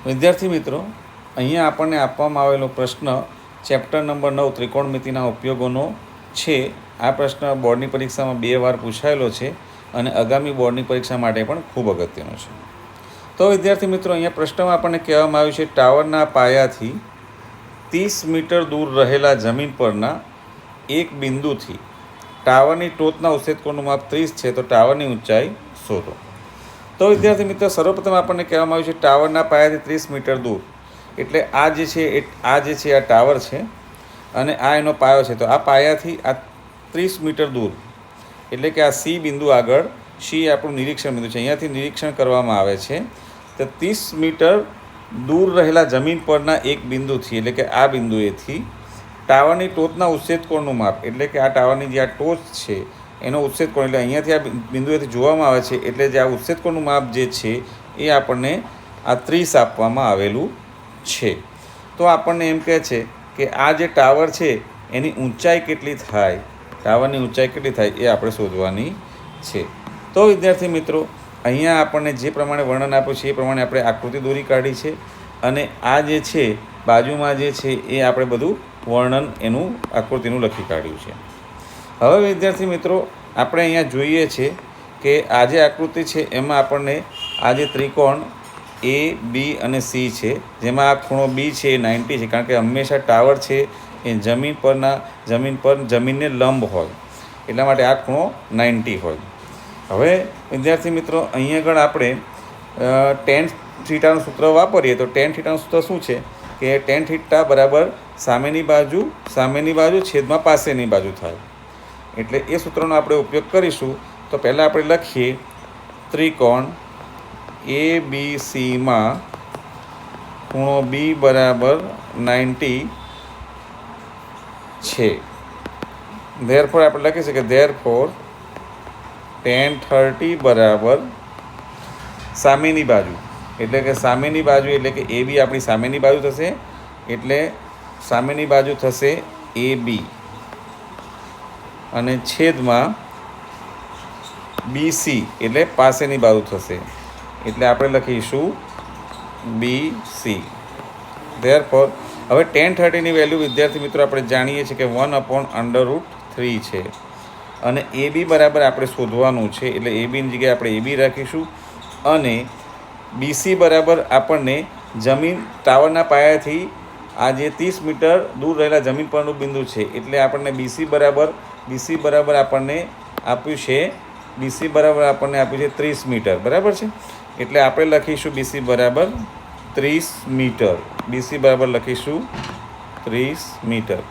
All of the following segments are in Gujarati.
વિદ્યાર્થી મિત્રો, અહીંયા આપણને આપવામાં આવેલો પ્રશ્ન ચેપ્ટર નંબર 9 ત્રિકોણમિતિના ઉપયોગોનો છે. આ પ્રશ્ન બોર્ડની પરીક્ષામાં 2 વાર પૂછાયેલો છે અને આગામી બોર્ડની પરીક્ષા માટે પણ ખૂબ અગત્યનો છે. તો વિદ્યાર્થી મિત્રો, અહીંયા પ્રશ્નમાં આપણને કહેવામાં આવ્યું છે ટાવરના પાયાથી 30 મીટર દૂર રહેલા જમીન પરના એક બિંદુથી ટાવરની ટોચના ઉચ્છેદકોણનું માપ 30 છે, તો ટાવરની ઊંચાઈ શોધો. તો વિદ્યાર્થી મિત્રો, સર્વપ્રથમ આપણને કહેવામાં આવ્યું છે ટાવરના પાયાથી 30 મીટર દૂર, એટલે આ જે છે આ ટાવર છે અને આ એનો પાયો છે. તો આ પાયાથી આ 30 મીટર દૂર, એટલે કે આ સી બિંદુ આગળ, સી આપણું નિરીક્ષણ બિંદુ છે, અહીંયાથી નિરીક્ષણ કરવામાં આવે છે. તો 30 મીટર દૂર રહેલા જમીન પરના એક બિંદુથી, એટલે કે આ બિંદુએથી ટાવરની ટોચના ઉચ્છેદકોણનું માપ, એટલે કે આ ટાવરની જે આ ટોચ છે એનો ઉચ્છેદકોણ, એટલે અહીંયાથી આ બિંદુએથી જોવામાં આવે છે, એટલે જે આ ઉચ્છેદકોણનું માપ જે છે એ આપણને આ 30 આપવામાં આવેલું છે. તો આપણને એમ કહે છે કે આ જે ટાવર છે એની ઊંચાઈ કેટલી થાય, ટાવરની ઊંચાઈ કેટલી થાય એ આપણે શોધવાની છે. તો વિદ્યાર્થી મિત્રો, અહીંયા આપણને જે પ્રમાણે વર્ણન આપ્યું છે એ પ્રમાણે આપણે આકૃતિ દોરી કાઢી છે અને આ જે છે બાજુમાં જે છે એ આપણે બધું વર્ણન એનું આકૃતિનું લખી કાઢ્યું છે. હવે વિદ્યાર્થી મિત્રો, આપણે અહીંયા જોઈએ છે કે આ જે આકૃતિ છે એમાં આપણને આ જે ત્રિકોણ એ, બી અને સી છે, જેમાં આ ખૂણો બી છે એ 90 છે, કારણ કે હંમેશા ટાવર છે એ જમીનને લંબ હોય, એટલા માટે આ ખૂણો 90 હોય. હવે વિદ્યાર્થી મિત્રો, અહીં આગળ આપણે tan થીટાનું સૂત્ર વાપરીએ તો tan થીટાનું સૂત્ર શું છે કે tan થીટા બરાબર સામેની બાજુ છેદમાં પાસેની બાજુ થાય. એટલે એ સૂત્રનો આપણે ઉપયોગ કરીશું. તો પહેલાં આપણે લખીએ ત્રિકોણ એ બી સીમાં ખૂણો બી બરાબર 90 છે. ધેરફોર આપણે લખી શકીએ ધેરફોર tan 30 બરાબર સામેની બાજુ, એટલે કે સામેની બાજુ એટલે કે એ બી આપણી સામેની બાજુ થશે, એટલે સામેની બાજુ થશે એ બી અને છેદમાં BC એટલે પાસેની બાજુ થશે, એટલે આપણે લખીશું BC. ધેરફોર હવે tan 30ની વેલ્યુ વિદ્યાર્થી મિત્રો આપણે જાણીએ છીએ કે 1/√3 છે અને એ બી બરાબર આપણે શોધવાનું છે, એટલે એ બીની જગ્યાએ આપણે એ બી રાખીશું અને BC બરાબર આપણને ટાવરના પાયાથી આ જે 30 મીટર દૂર રહેલા જમીન પરનું બિંદુ છે, એટલે આપણને BC બરાબર આપણને આપ્યું છે 30 મીટર, બરાબર છે. એટલે આપણે લખીશું BC બરાબર 30 મીટર, BC બરાબર લખીશું 30 મીટર.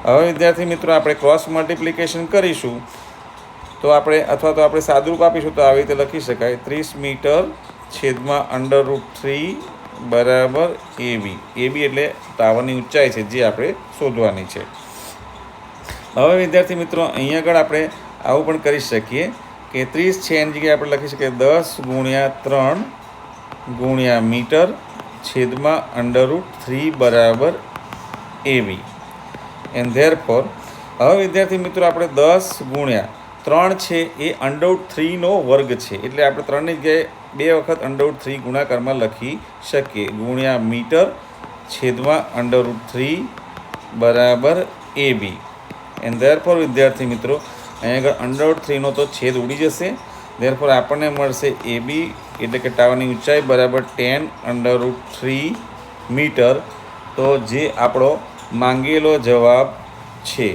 હવે વિદ્યાર્થી મિત્રો, આપણે ક્રોસ મલ્ટિપ્લિકેશન કરીશું તો આપણે સાદુરૂપ આપીશું તો આવી રીતે લખી શકાય 30 મીટર છેદમાં √3 બરાબર એ બી એટલે ટાવરની ઊંચાઈ છે જે આપણે શોધવાની છે. હવે વિદ્યાર્થી મિત્રો, અહીં આગળ આપણે આવું પણ કરી શકીએ કે 30 છે એની જગ્યાએ આપણે લખી શકીએ 10 × 3 × મીટર છેદમાં √3 બરાબર એ બી. એન્ડ ધેરફોર હવે વિદ્યાર્થી મિત્રો, આપણે 10 × 3 છે એ √3નો વર્ગ છે, એટલે આપણે 3ની જગ્યાએ 2 વખત √3 ગુણાકારમાં લખી શકીએ, ગુણ્યા મીટર છેદમાં √3 બરાબર એ બી. એન્ડ ધેરફોર વિદ્યાર્થી મિત્રો, અહીં આગળ √3નો તો છેદ ઉડી જશે. ધેરફોર આપણને મળશે એ બી એટલે કે ટાવરની ઊંચાઈ બરાબર tan √3 મીટર. તો જે આપણો માંગેલો જવાબ છે.